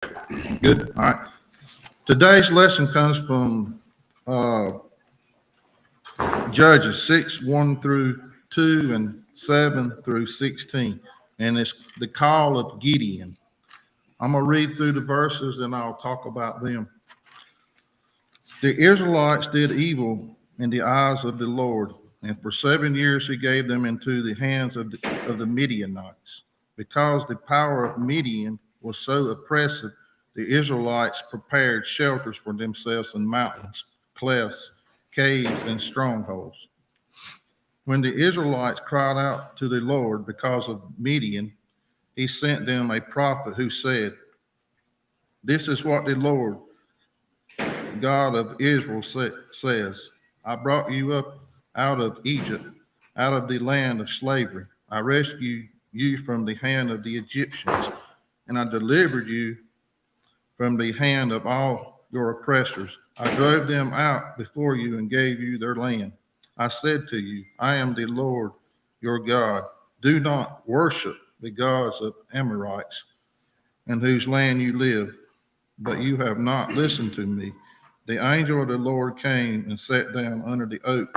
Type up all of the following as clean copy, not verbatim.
Good. All right. Today's lesson comes from Judges 6, 1 through 2 and 7 through 16. And it's the call of Gideon. I'm going to read through the verses and I'll talk about them. The Israelites did evil in the eyes of the Lord, and for 7 years he gave them into the hands of the Midianites. Because the power of Midian was so oppressive, the Israelites prepared shelters for themselves in mountains, clefts, caves, and strongholds. When the Israelites cried out to the Lord because of Midian, he sent them a prophet who said, "This is what the Lord, God of Israel, says, I brought you up out of Egypt, out of the land of slavery. I rescued you from the hand of the Egyptians, and I delivered you from the hand of all your oppressors. I drove them out before you and gave you their land. I said to you, I am the Lord your God. Do not worship the gods of Amorites, in whose land you live, but you have not listened to me." The angel of the Lord came and sat down under the oak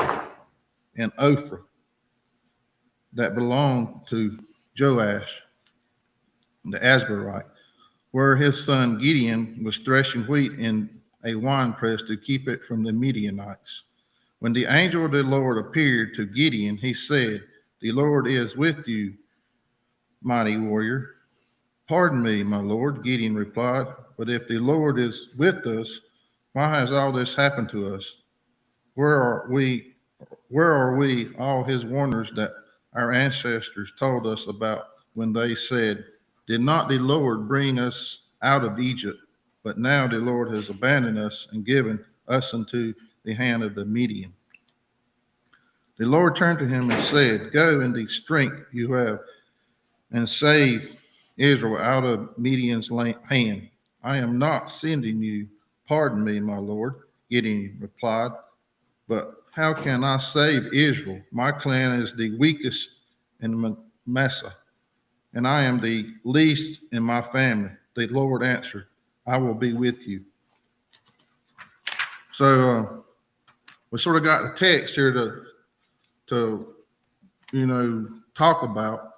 in Ophrah that belonged to Joash the Asbarite, where his son Gideon was threshing wheat in a winepress to keep it from the Midianites. When the angel of the Lord appeared to Gideon, he said, "The Lord is with you, mighty warrior." "Pardon me, my Lord," Gideon replied, "but if the Lord is with us, why has all this happened to us? Where are we, all his wonders that our ancestors told us about when they said, 'Did not the Lord bring us out of Egypt?' But now the Lord has abandoned us and given us into the hand of the Midian." The Lord turned to him and said, "Go in the strength you have and save Israel out of Midian's hand. I am not sending you." "Pardon me, my Lord," Gideon replied, "but how can I save Israel? My clan is the weakest in Manasseh, and I am the least in my family." The Lord answered, "I will be with you." So we sort of got the text here to talk about.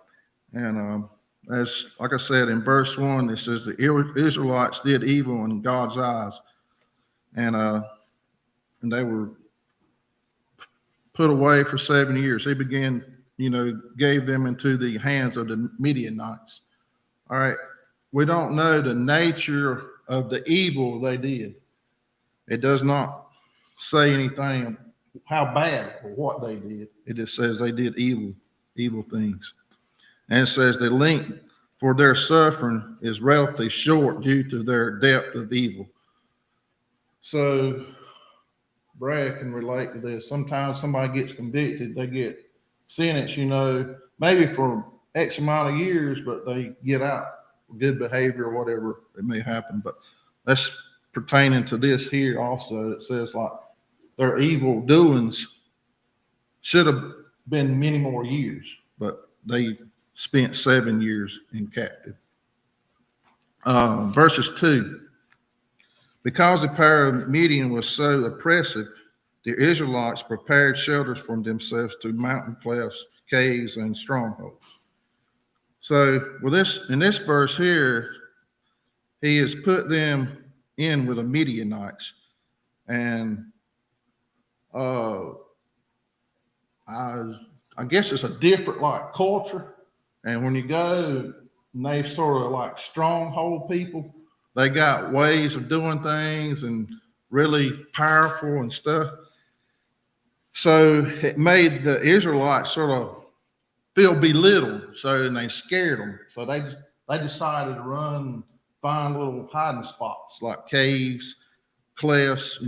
And as like I said in verse 1, it says the Israelites did evil in God's eyes, and they were put away for 7 years. He gave them into the hands of the Midianites. All right, we don't know the nature of the evil they did. It does not say anything how bad or what they did. It just says they did evil things. And it says the length for their suffering is relatively short due to their depth of evil. So Brad can relate to this. Sometimes somebody gets convicted, they get sentenced, maybe for X amount of years, but they get out for good behavior or whatever it may happen. But that's pertaining to this here also. It says like their evil doings should have been many more years, but they spent 7 years in captive. Verses 2. Because the power of Midian was so oppressive, the Israelites prepared shelters for themselves to mountain clefts, caves, and strongholds. So in this verse here, he has put them in with the Midianites. And I guess it's a different culture. And when you go, and they sort of like stronghold people, they got ways of doing things and really powerful and stuff. So it made the Israelites sort of feel belittled. And they scared them. So they decided to find little hiding spots like caves, clefts,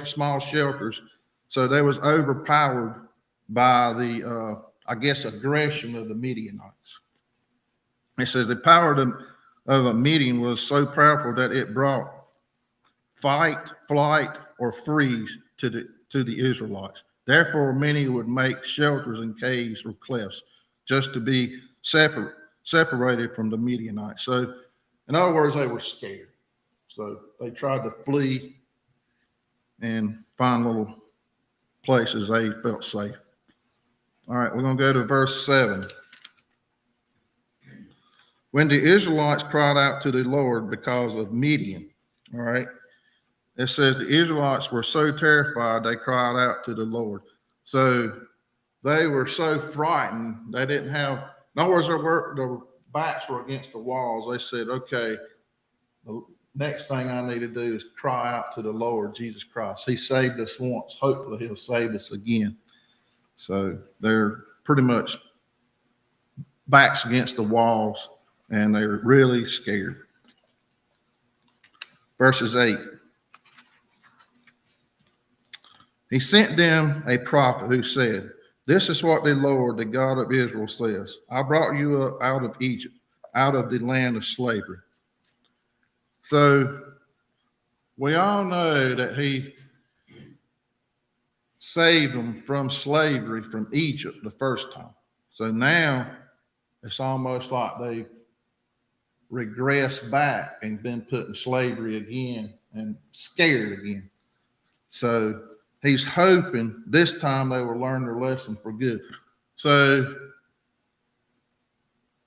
small shelters. So they was overpowered by the, aggression of the Midianites. It says the power of a Midian was so powerful that it brought fight, flight, or freeze to the Israelites. Therefore, many would make shelters in caves or clefts just to be separated from the Midianites. So In other words, they were scared. So they tried to flee and find little places they felt safe. All right, we're going to go to verse 7. When the Israelites cried out to the Lord because of Midian, all right, it says the Israelites were so terrified they cried out to the Lord. So they were so frightened they didn't have, in other words, their backs were against the walls. They said, okay, the next thing I need to do is cry out to the Lord Jesus Christ. He saved us once. Hopefully he'll save us again. So they're pretty much backs against the walls, and they're really scared. Verses 8. He sent them a prophet who said, this is what the Lord, the God of Israel, says. I brought you up out of Egypt, out of the land of slavery. So we all know that he saved them from slavery from Egypt the first time. So now it's almost like they regressed back and been put in slavery again and scared again. So he's hoping this time they will learn their lesson for good. So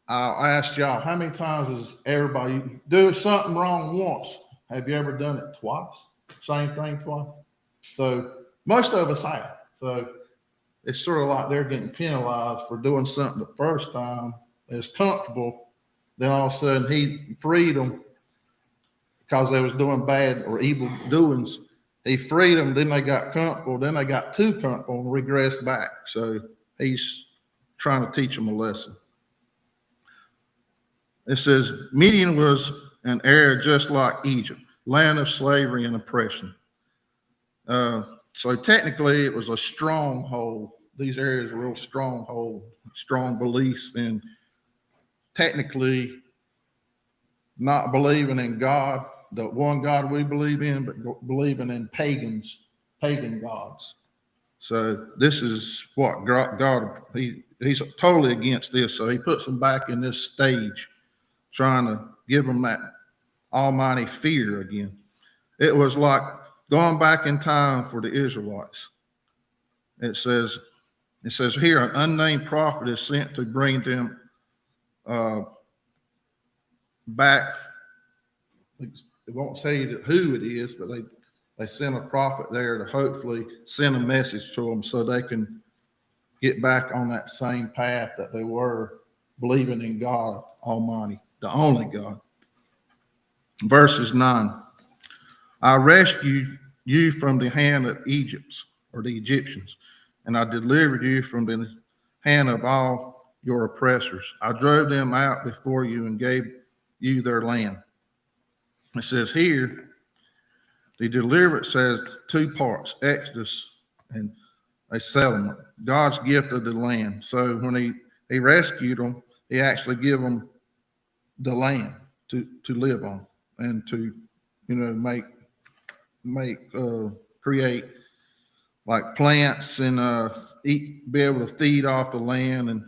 I'll ask y'all, how many times has everybody do something wrong once? Have you ever done it twice? Same thing twice? So most of us have. So it's sort of like they're getting penalized for doing something the first time. It's comfortable. Then all of a sudden he freed them because they was doing bad or evil doings. He freed them. Then they got comfortable. Then they got too comfortable and regressed back. So he's trying to teach them a lesson. It says, Midian was an area just like Egypt, land of slavery and oppression. So technically it was a stronghold. These areas were real stronghold, strong beliefs, and technically not believing in God, the one God we believe in, but believing in pagan gods. So this is what God, he's totally against this. So he puts them back in this stage, trying to give them that almighty fear again. It was like going back in time for the Israelites. It says here, an unnamed prophet is sent to bring them back. It won't say who it is, but they sent a prophet there to hopefully send a message to them so they can get back on that same path that they were, believing in God Almighty, the only God. Verses 9. I rescued you from the hand of Egypt, or the Egyptians, and I delivered you from the hand of all your oppressors. I drove them out before you and gave you their land. It says here, the deliverance says two parts, Exodus and a settlement, God's gift of the land. So when he rescued them, he actually gave them the land to live on and to, create like plants and be able to feed off the land and,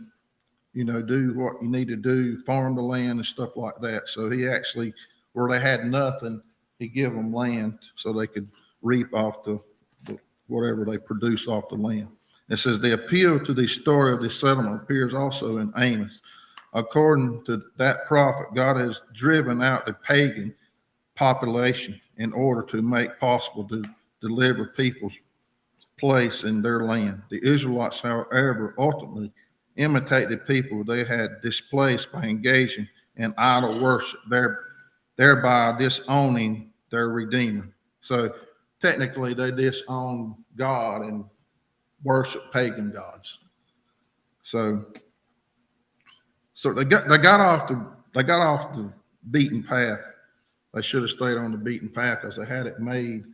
do what you need to do, farm the land and stuff like that. So he actually, where they had nothing, he gave them land so they could reap off the whatever they produce off the land. It says the appeal to the story of the settlement appears also in Amos. According to that prophet, God has driven out the pagan population in order to make possible to deliver people's place in their land. The Israelites, however, ultimately imitate the people they had displaced by engaging in idol worship, thereby disowning their Redeemer. So technically, they disown God and worship pagan gods. So they got off the beaten path. They should have stayed on the beaten path because they had it made,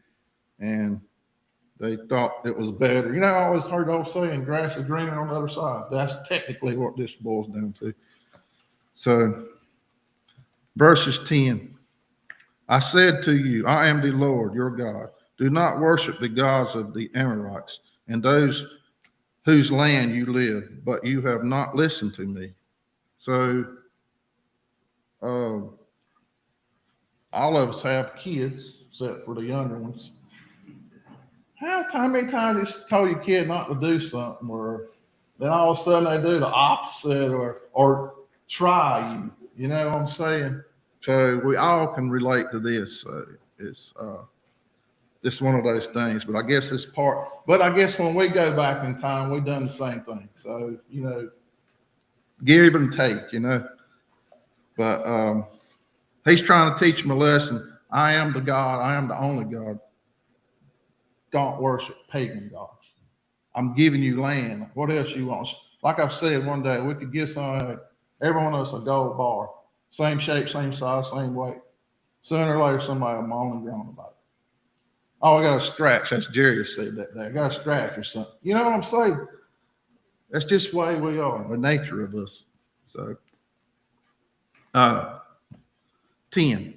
and they thought it was better. I always heard the old saying, grass is greener on the other side. That's technically what this boils down to. So, verses 10. I said to you, I am the Lord, your God. Do not worship the gods of the Amorites and those whose land you live, but you have not listened to me. So, all of us have kids, except for the younger ones. How many times you told your kid not to do something, or then all of a sudden they do the opposite, or try you? You know what I'm saying? So we all can relate to this. So it's one of those things. But I guess it's part. But I guess when we go back in time, we've done the same thing. So give and take. But he's trying to teach them a lesson. I am the God. I am the only God. Don't worship pagan gods. I'm giving you land. What else you want? Like I said one day, we could give every one of us a gold bar. Same shape, same size, same weight. Sooner or later, somebody will moan and groan about it. Oh, I got a scratch. That's Jerry said that day. I got a scratch or something. You know what I'm saying? That's just the way we are, the nature of us. So, 10.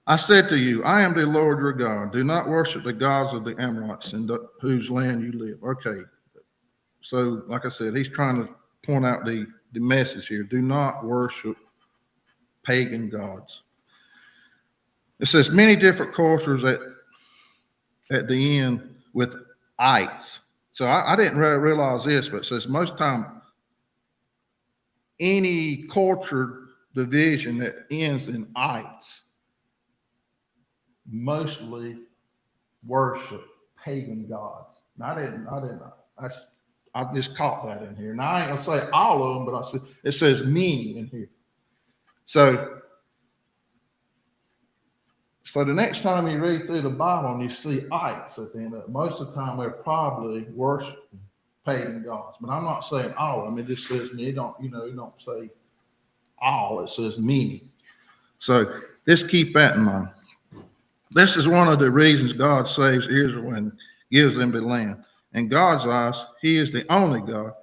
I said to you, I am the Lord your God. Do not worship the gods of the Amorites in whose land you live. Okay. So, like I said, he's trying to point out the message here. Do not worship pagan gods. It says many different cultures at the end with ites. So I didn't realize this, but it says most time any culture division that ends in ites mostly worship pagan gods. Now, I just caught that in here. Now I ain't gonna say all of them, but it says many in here. So the next time you read through the Bible and you see ites at the end of it, most of the time they're probably worshiping pagan gods. But I'm not saying all of them. It just says it don't say all. It says many. So just keep that in mind. This is one of the reasons God saves Israel and gives them the land. In God's eyes, he is the only God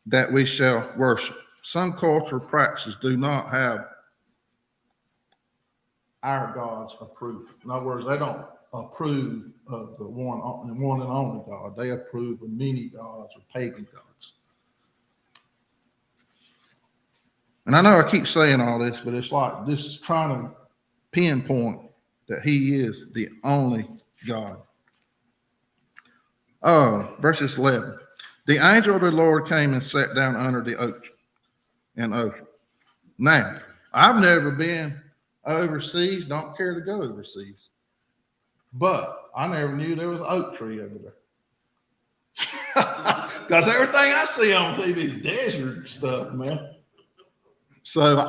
that we shall worship. Some cultural practices do not have our gods approved. In other words, they don't approve of the one and only God. They approve of many gods or pagan gods. And I know I keep saying all this, but it's like just trying to pinpoint that he is the only God. Verses 11. The angel of the Lord came and sat down under the oak in Ophir. Now, I've never been overseas, don't care to go overseas. But I never knew there was an oak tree over there. Because everything I see on TV is desert stuff, man. So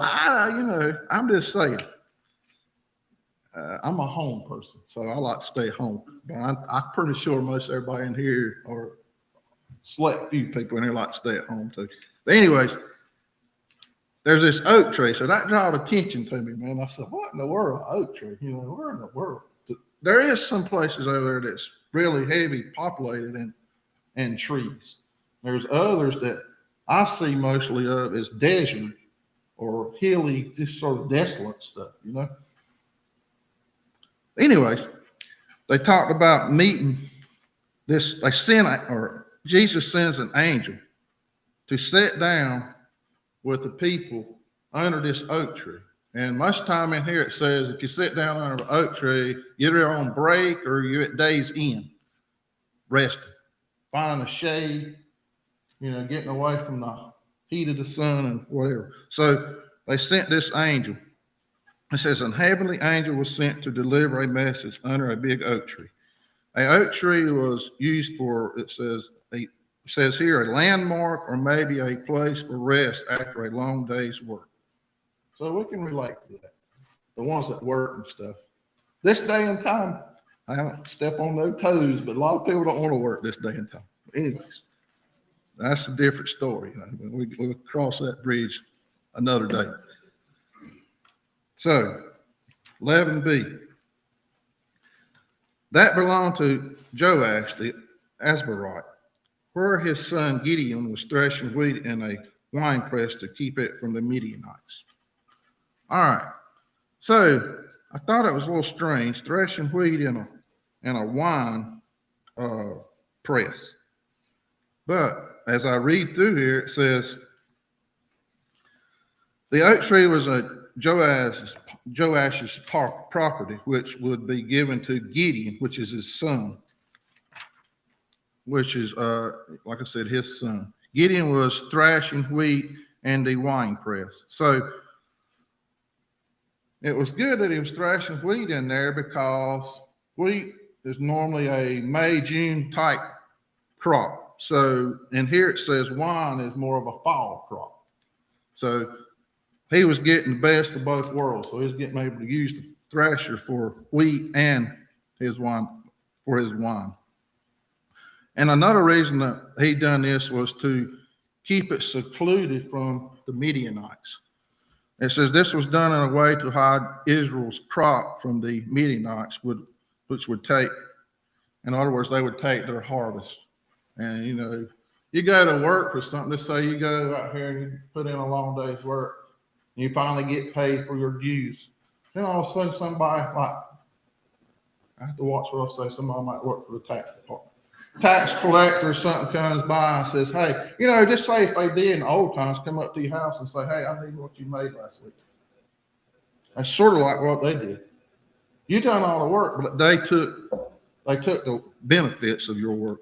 I'm just saying. I'm a home person, so I like to stay home. But I'm pretty sure most everybody in here, or select few people in here, like to stay at home too. But anyways, there's this oak tree, so that drew attention to me, man. I said, "What in the world, oak tree? Where in the world?" There is some places over there that's really heavy populated in trees. There's others that I see mostly of as desert or hilly, just sort of desolate stuff, Anyways, they talked about meeting this. Jesus sends an angel to sit down with the people under this oak tree. And most time in here it says if you sit down under an oak tree, you're on break or you're at day's end, resting, finding a shade, getting away from the heat of the sun and whatever. So they sent this angel. It says, an heavenly angel was sent to deliver a message under a big oak tree. An oak tree was used for, it says here, a landmark or maybe a place for rest after a long day's work. So we can relate to that. The ones that work and stuff. This day and time, I don't step on no toes, but a lot of people don't want to work this day and time. Anyways, that's a different story. We'll cross that bridge another day. So, 11b. That belonged to Joash the Asbarite, where his son Gideon was threshing wheat in a winepress to keep it from the Midianites. All right. So, I thought it was a little strange, threshing wheat in a wine press. But as I read through here, it says, the oak tree was a Joash's property, which would be given to Gideon, which is his son, which is, like I said, his son. Gideon was thrashing wheat in the wine press. So it was good that he was thrashing wheat in there, because wheat is normally a May, June type crop. So, and here it says wine is more of a fall crop. So he was getting the best of both worlds. So he was getting able to use the thrasher for wheat and his wine, for his wine. And another reason that he done this was to keep it secluded from the Midianites. It says this was done in a way to hide Israel's crop from the Midianites, which would take, in other words, they would take their harvest. And, you know, you go to work for something, let's say you go out here and you put in a long day's work, and you finally get paid for your dues. Then all of a sudden somebody, like, I have to watch what I say, somebody might work for the tax department. Tax collector or something comes by and says, hey, you know, just say if they did in the old times, come up to your house and say, hey, I need what you made last week. That's sort of like what they did. You done all the work, but they took the benefits of your work,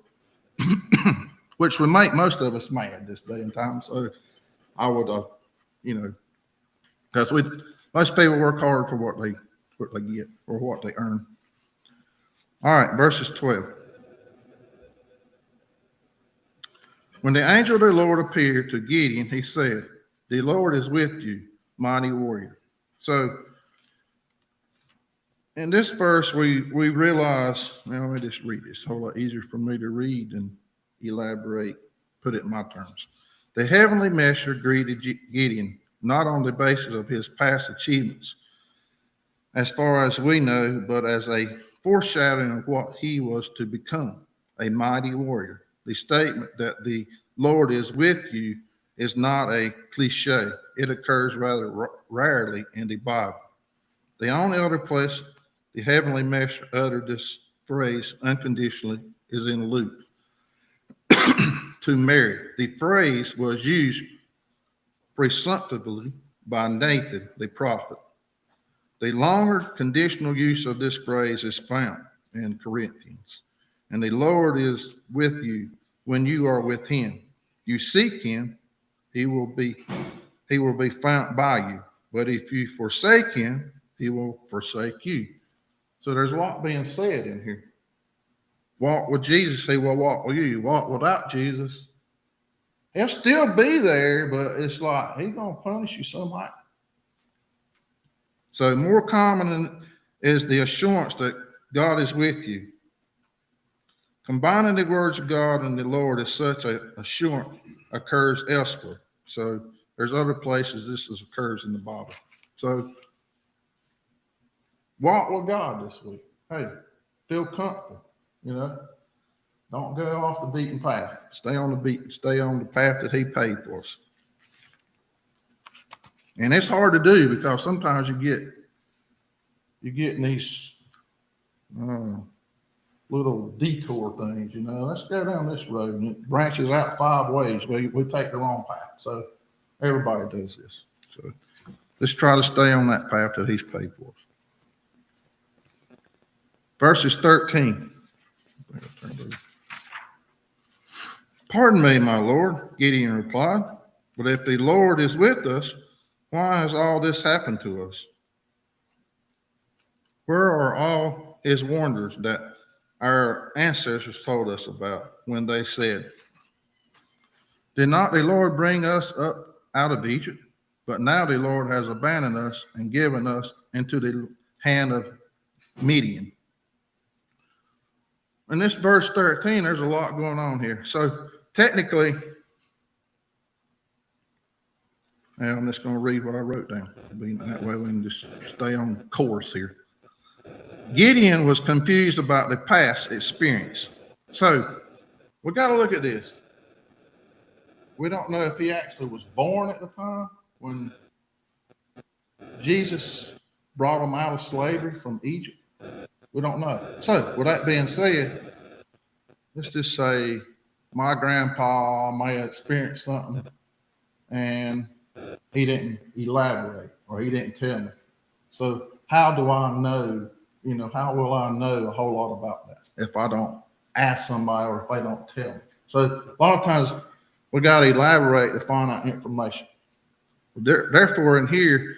which would make most of us mad this day and time. So I would, you know, because most people work hard for what they get or what they earn. All right, verses 12. When the angel of the Lord appeared to Gideon, he said, the Lord is with you, mighty warrior. So in this verse, we realize, now let me just read this. It's a whole lot easier for me to read and elaborate, put it in my terms. The heavenly messenger greeted Gideon, not on the basis of his past achievements, as far as we know, but as a foreshadowing of what he was to become, a mighty warrior. The statement that the Lord is with you is not a cliche. It occurs rather rarely in the Bible. The only other place the heavenly messenger uttered this phrase unconditionally is in Luke to Mary. The phrase was used presumptively by Nathan, the prophet. The longer conditional use of this phrase is found in Corinthians. And the Lord is with you when you are with him. You seek him, he will be found by you. But if you forsake him, he will forsake you. So there's a lot being said in here. Walk with Jesus, he will walk with you. Walk without Jesus, he'll still be there, but it's like he's going to punish you somehow. So more common is the assurance that God is with you. Combining the words of God and the Lord as such an assurance occurs elsewhere. So there's other places this occurs in the Bible. So walk with God this week. Hey, feel comfortable, you know. Don't go off the beaten path. Stay on the path that he paid for us. And it's hard to do because sometimes you get in these little detour things, you know. Let's go down this road, and it branches out 5 ways. We take the wrong path. So everybody does this. So let's try to stay on that path that he's paid for us. Verses 13. Pardon me, my Lord, Gideon replied, but if the Lord is with us, why has all this happened to us? Where are all his wonders that our ancestors told us about when they said, did not the Lord bring us up out of Egypt? But now the Lord has abandoned us and given us into the hand of Midian. In this verse 13, there's a lot going on here. So technically, and I'm just going to read what I wrote down. That way we can just stay on course here. Gideon was confused about the past experience. So we got to look at this. We don't know if he actually was born at the time when Jesus brought him out of slavery from Egypt. We don't know. So with that being said, let's just say my grandpa may have experienced something and He didn't elaborate, or he didn't tell me. So how do I know, how will I know a whole lot about that if I don't ask somebody or if they don't tell me? So a lot of times we got to elaborate to find out information. Therefore, in here,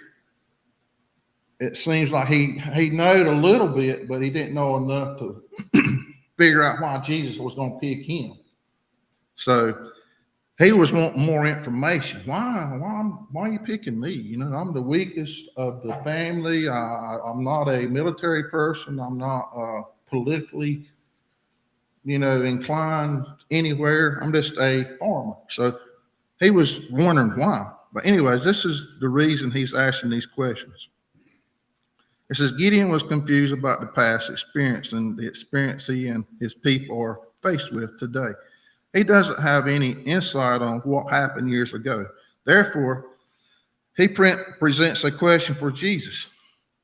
it seems like he knowed a little bit, but he didn't know enough to figure out why Jesus was going to pick him. So he was wanting more information. Why are you picking me? I'm the weakest of the family. I'm not a military person. I'm not politically, inclined anywhere. I'm just a farmer. So he was wondering why. But anyways, this is the reason he's asking these questions. It says Gideon was confused about the past experience and the experience he and his people are faced with today. He doesn't have any insight on what happened years ago. Therefore, he presents a question for Jesus.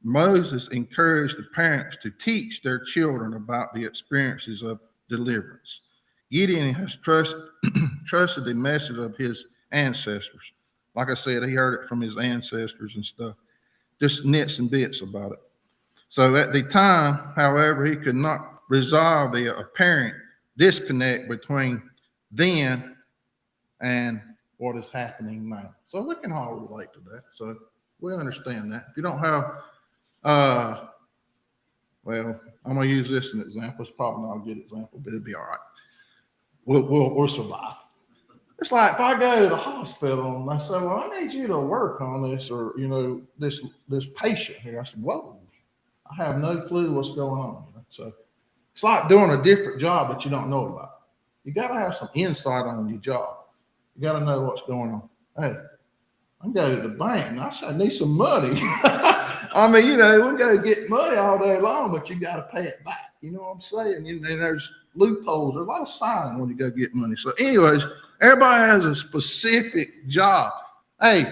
Moses encouraged the parents to teach their children about the experiences of deliverance. Gideon has trusted the message of his ancestors. Like I said, he heard it from his ancestors and stuff, just nits and bits about it. So at the time, however, he could not resolve the apparent disconnect between then and what is happening now. So we can all relate to that. So we understand that. If you don't have, well, I'm going to use this as an example. It's probably not a good example, but it'll be all right. We'll survive. It's like if I go to the hospital and I say, well, I need you to work on this, or, this patient here. I said, whoa, I have no clue what's going on. So it's like doing a different job that you don't know about. You got to have some insight on your job. You got to know what's going on. Hey, I'm going to the bank and I said, I need some money. I mean, we can go get money all day long, but you got to pay it back. You know what I'm saying? And there's loopholes. There's a lot of signing when you go get money. So anyways, everybody has a specific job. Hey,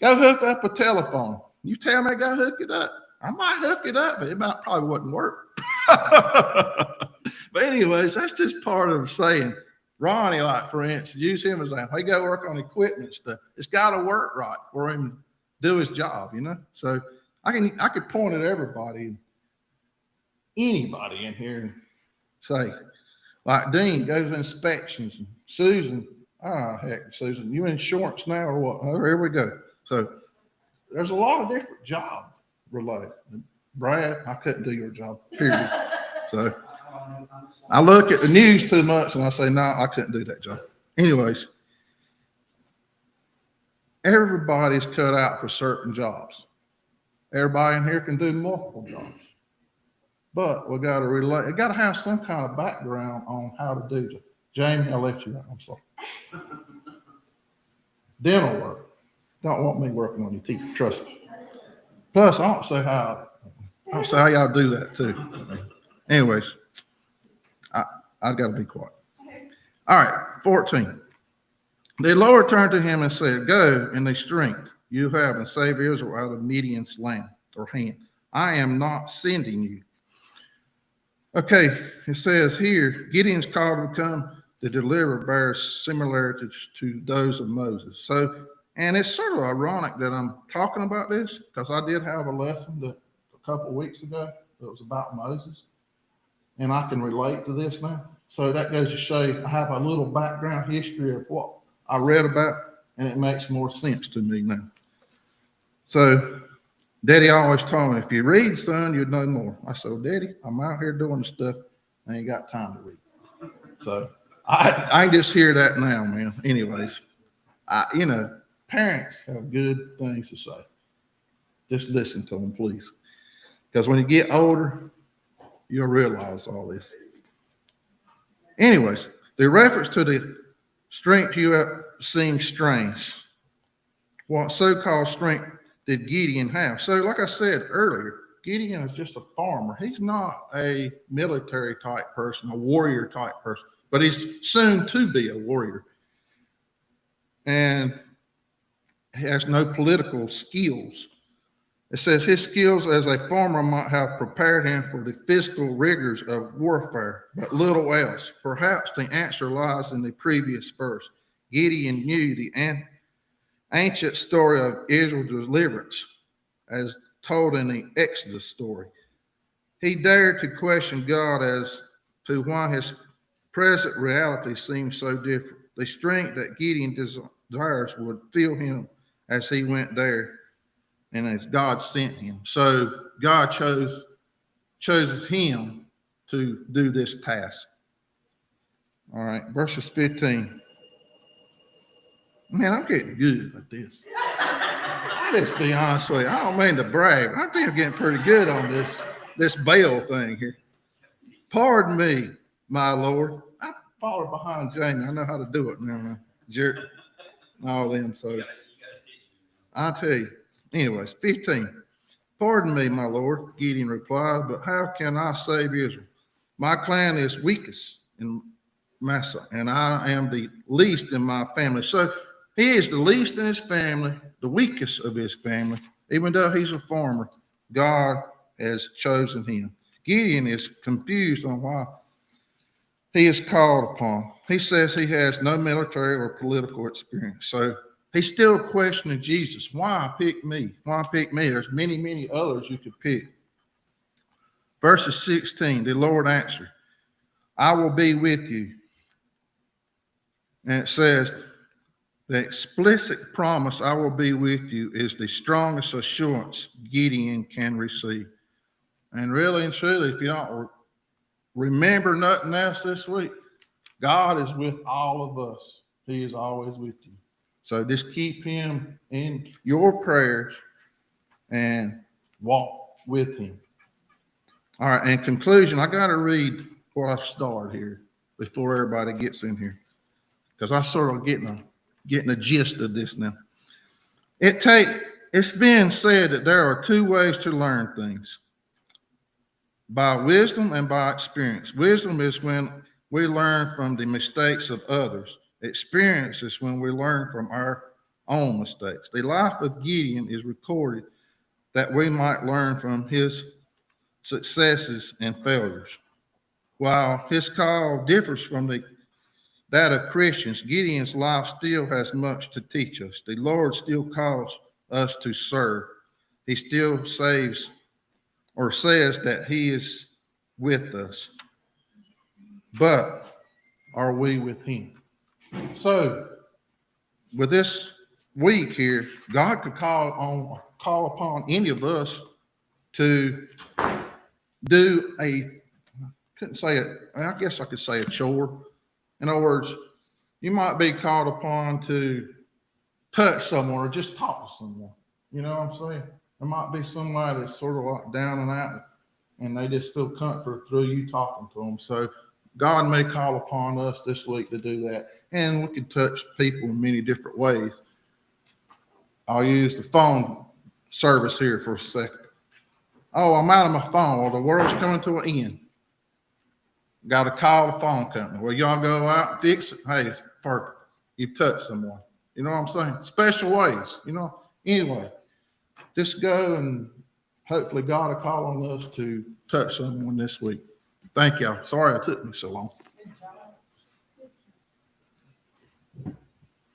go hook up a telephone. You tell me to go hook it up. I might hook it up, but it probably wouldn't work. But anyways, that's just part of saying, Ronnie, like for instance, use him as a, he go work on equipment stuff. It's got to work right for him to do his job, So I could point at everybody, anybody in here, and say, like Dean goes inspections, and Susan, heck, Susan, you insurance now or what? Oh, here we go. So there's a lot of different jobs related. Brad, I couldn't do your job, period. So I look at the news too much and I say, no, I couldn't do that job. Anyways, everybody's cut out for certain jobs. Everybody in here can do multiple jobs. But we got to relate. We got to have some kind of background on how to do it. Jamie, I'll let you out. I'm sorry. Dental work. Don't want me working on your teeth. Trust me. Plus, I don't say how y'all do that too. Anyways, I've got to be quiet. All right, 14. The Lord turned to him and said, go in the strength you have and save Israel out of Midian's land or hand. I am not sending you. Okay, it says here, Gideon's call to come to deliver bears similarities to those of Moses. So, and it's sort of ironic that I'm talking about this because I did have a lesson a couple of weeks ago that was about Moses, and I can relate to this now. So that goes to show you I have a little background history of what I read about, and it makes more sense to me now. So Daddy always told me, if you read, son, you'd know more. I said, Daddy, I'm out here doing stuff. I ain't got time to read. So I can just hear that now, man. Anyways, parents have good things to say. Just listen to them, please. Because when you get older, you'll realize all this. Anyways, the reference to the strength you have seems strange. What so-called strength did Gideon have? So like I said earlier, Gideon is just a farmer. He's not a military type person, a warrior type person, but he's soon to be a warrior. And he has no political skills. It says his skills as a farmer might have prepared him for the physical rigors of warfare, but little else. Perhaps the answer lies in the previous verse. Gideon knew ancient story of Israel's deliverance, as told in the Exodus story. He dared to question God as to why his present reality seems so different. The strength that Gideon desires would fill him as he went there and as God sent him. So God chose him to do this task. All right, verses 15. Man, I'm getting good at this. I'll just be honest with you. I don't mean to brag. I think I'm getting pretty good on this bell thing here. Pardon me, my Lord. I followed behind Jamie. I know how to do it now. Jerry, all them. So I'll tell you. Anyways, 15. Pardon me, my Lord, Gideon replied, but how can I save Israel? My clan is weakest in Massa, and I am the least in my family. So he is the least in his family, the weakest of his family. Even though he's a farmer, God has chosen him. Gideon is confused on why he is called upon. He says he has no military or political experience. So he's still questioning Jesus. Why pick me? Why pick me? There's many, many others you could pick. Verses 16, the Lord answered, I will be with you. And it says, the explicit promise, I will be with you, is the strongest assurance Gideon can receive. And really and truly, if you don't remember nothing else this week, God is with all of us. He is always with you. So just keep him in your prayers and walk with him. All right, in conclusion, I got to read what I've started here before everybody gets in here, because I sort of getting a gist of this now. It's been said that there are two ways to learn things: by wisdom and by experience. Wisdom is when we learn from the mistakes of others. Experience is when we learn from our own mistakes. The life of Gideon is recorded that we might learn from his successes and failures. While his call differs from that of Christians, Gideon's life still has much to teach us. The Lord still calls us to serve. He still saves or says that he is with us. But are we with him? So with this week here, God could call upon any of us to do I guess I could say a chore. In other words, you might be called upon to touch someone or just talk to someone. You know what I'm saying? There might be somebody that's sort of like down and out, and they just feel comfort through you talking to them. So God may call upon us this week to do that. And we can touch people in many different ways. I'll use the phone service here for a second. Oh, I'm out of my phone. Well, the world's coming to an end. Got to call the phone company. Well, y'all go out and fix it. Hey, it's perfect. You touch someone. You know what I'm saying? Special ways, Anyway, just go and hopefully God will call on us to touch someone this week. Thank y'all. Sorry it took me so long.